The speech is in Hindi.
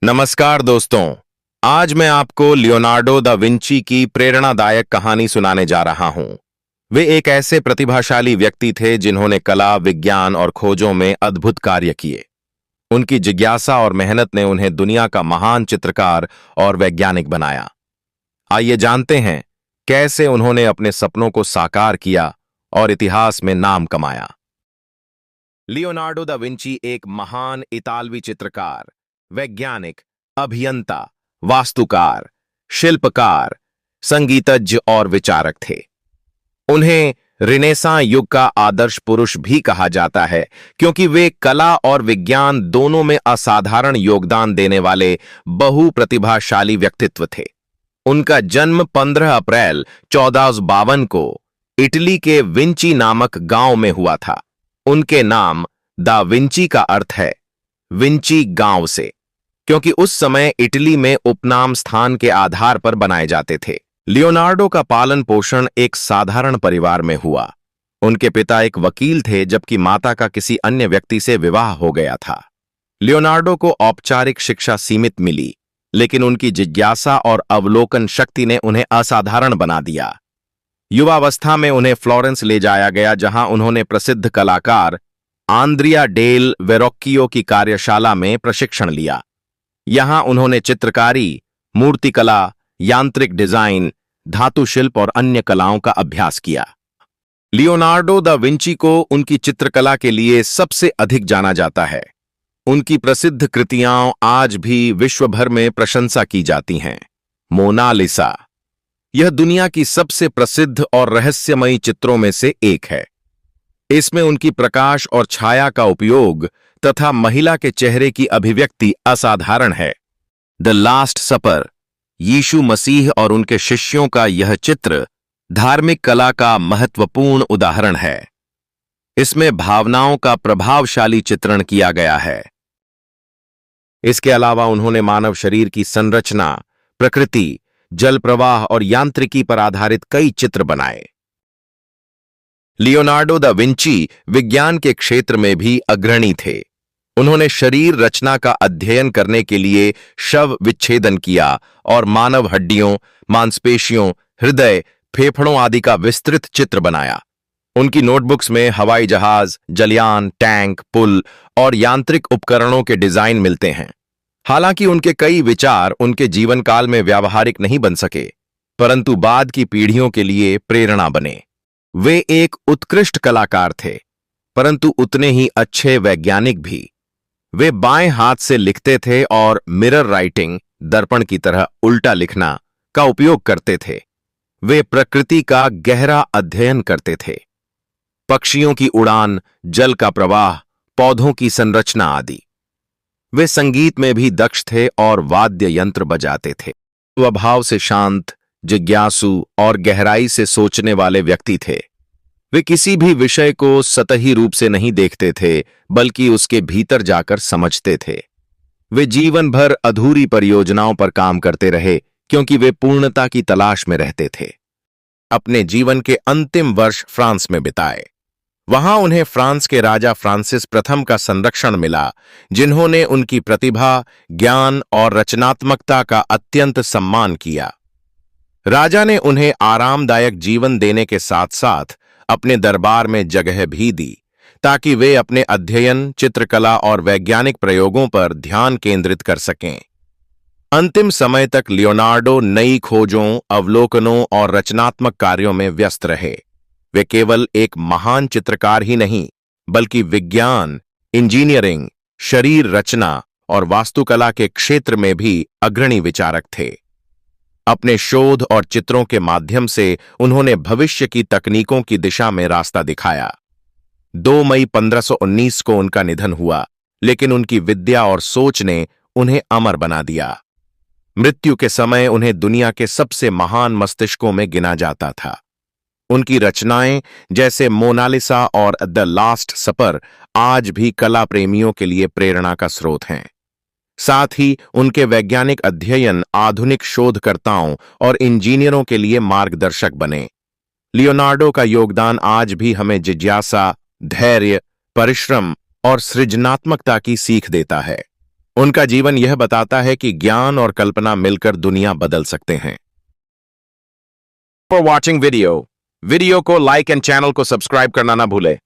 नमस्कार दोस्तों। आज मैं आपको लियोनार्डो दा विंची की प्रेरणादायक कहानी सुनाने जा रहा हूं। वे एक ऐसे प्रतिभाशाली व्यक्ति थे जिन्होंने कला, विज्ञान और खोजों में अद्भुत कार्य किए। उनकी जिज्ञासा और मेहनत ने उन्हें दुनिया का महान चित्रकार और वैज्ञानिक बनाया। आइए जानते हैं कैसे उन्होंने अपने सपनों को साकार किया और इतिहास में नाम कमाया। लियोनार्डो दा विंची एक महान इतालवी चित्रकार, वैज्ञानिक, अभियंता, वास्तुकार, शिल्पकार, संगीतज्ञ और विचारक थे। उन्हें रिनेसां युग का आदर्श पुरुष भी कहा जाता है क्योंकि वे कला और विज्ञान दोनों में असाधारण योगदान देने वाले बहुप्रतिभाशाली व्यक्तित्व थे। उनका जन्म 15 अप्रैल 1452 को इटली के विंची नामक गांव में हुआ था। उनके नाम दा विंची का अर्थ है विंची गांव से, क्योंकि उस समय इटली में उपनाम स्थान के आधार पर बनाए जाते थे। लियोनार्डो का पालन पोषण एक साधारण परिवार में हुआ। उनके पिता एक वकील थे जबकि माता का किसी अन्य व्यक्ति से विवाह हो गया था। लियोनार्डो को औपचारिक शिक्षा सीमित मिली, लेकिन उनकी जिज्ञासा और अवलोकन शक्ति ने उन्हें असाधारण बना दिया। युवावस्था में उन्हें फ्लोरेंस ले जाया गया, जहां उन्होंने प्रसिद्ध कलाकार आंद्रिया डेल वेरोक्कियो की कार्यशाला में प्रशिक्षण लिया। यहां उन्होंने चित्रकारी, मूर्तिकला, यांत्रिक डिजाइन, धातु शिल्प और अन्य कलाओं का अभ्यास किया। लियोनार्डो दा विंची को उनकी चित्रकला के लिए सबसे अधिक जाना जाता है। उनकी प्रसिद्ध कृतियां आज भी विश्व भर में प्रशंसा की जाती हैं। मोनालिसा यह दुनिया की सबसे प्रसिद्ध और रहस्यमयी चित्रों में से एक है। इसमें उनकी प्रकाश और छाया का उपयोग तथा महिला के चेहरे की अभिव्यक्ति असाधारण है। द लास्ट सपर, यीशु मसीह और उनके शिष्यों का यह चित्र धार्मिक कला का महत्वपूर्ण उदाहरण है। इसमें भावनाओं का प्रभावशाली चित्रण किया गया है। इसके अलावा उन्होंने मानव शरीर की संरचना, प्रकृति, जल प्रवाह और यांत्रिकी पर आधारित कई चित्र बनाए। लियोनार्डो दा विंची विज्ञान के क्षेत्र में भी अग्रणी थे। उन्होंने शरीर रचना का अध्ययन करने के लिए शव विच्छेदन किया और मानव हड्डियों, मांसपेशियों, हृदय, फेफड़ों आदि का विस्तृत चित्र बनाया। उनकी नोटबुक्स में हवाई जहाज, जलयान, टैंक, पुल और यांत्रिक उपकरणों के डिजाइन मिलते हैं। हालांकि उनके कई विचार उनके जीवन काल में व्यावहारिक नहीं बन सके, परंतु बाद की पीढ़ियों के लिए प्रेरणा बने। वे एक उत्कृष्ट कलाकार थे, परंतु उतने ही अच्छे वैज्ञानिक भी। वे बाएं हाथ से लिखते थे और मिरर राइटिंग, दर्पण की तरह उल्टा लिखना का उपयोग करते थे। वे प्रकृति का गहरा अध्ययन करते थे, पक्षियों की उड़ान, जल का प्रवाह, पौधों की संरचना आदि। वे संगीत में भी दक्ष थे और वाद्य यंत्र बजाते थे। स्वभाव से शांत, जिज्ञासु और गहराई से सोचने वाले व्यक्ति थे। वे किसी भी विषय को सतही रूप से नहीं देखते थे, बल्कि उसके भीतर जाकर समझते थे। वे जीवन भर अधूरी परियोजनाओं पर काम करते रहे क्योंकि वे पूर्णता की तलाश में रहते थे। अपने जीवन के अंतिम वर्ष फ्रांस में बिताए। वहां उन्हें फ्रांस के राजा फ्रांसिस प्रथम का संरक्षण मिला, जिन्होंने उनकी प्रतिभा, ज्ञान और रचनात्मकता का अत्यंत सम्मान किया। राजा ने उन्हें आरामदायक जीवन देने के साथ साथ अपने दरबार में जगह भी दी, ताकि वे अपने अध्ययन, चित्रकला और वैज्ञानिक प्रयोगों पर ध्यान केंद्रित कर सकें। अंतिम समय तक लियोनार्डो नई खोजों, अवलोकनों और रचनात्मक कार्यों में व्यस्त रहे। वे केवल एक महान चित्रकार ही नहीं, बल्कि विज्ञान, इंजीनियरिंग, शरीर रचना और वास्तुकला के क्षेत्र में भी अग्रणी विचारक थे। अपने शोध और चित्रों के माध्यम से उन्होंने भविष्य की तकनीकों की दिशा में रास्ता दिखाया। 2 मई 1519 को उनका निधन हुआ, लेकिन उनकी विद्या और सोच ने उन्हें अमर बना दिया। मृत्यु के समय उन्हें दुनिया के सबसे महान मस्तिष्कों में गिना जाता था। उनकी रचनाएं जैसे मोनालिसा और द लास्ट सपर आज भी कला प्रेमियों के लिए प्रेरणा का स्रोत हैं। साथ ही उनके वैज्ञानिक अध्ययन आधुनिक शोधकर्ताओं और इंजीनियरों के लिए मार्गदर्शक बने। लियोनार्डो का योगदान आज भी हमें जिज्ञासा, धैर्य, परिश्रम और सृजनात्मकता की सीख देता है। उनका जीवन यह बताता है कि ज्ञान और कल्पना मिलकर दुनिया बदल सकते हैं। फॉर वॉचिंग वीडियो को लाइक एंड चैनल को सब्सक्राइब करना ना भूले।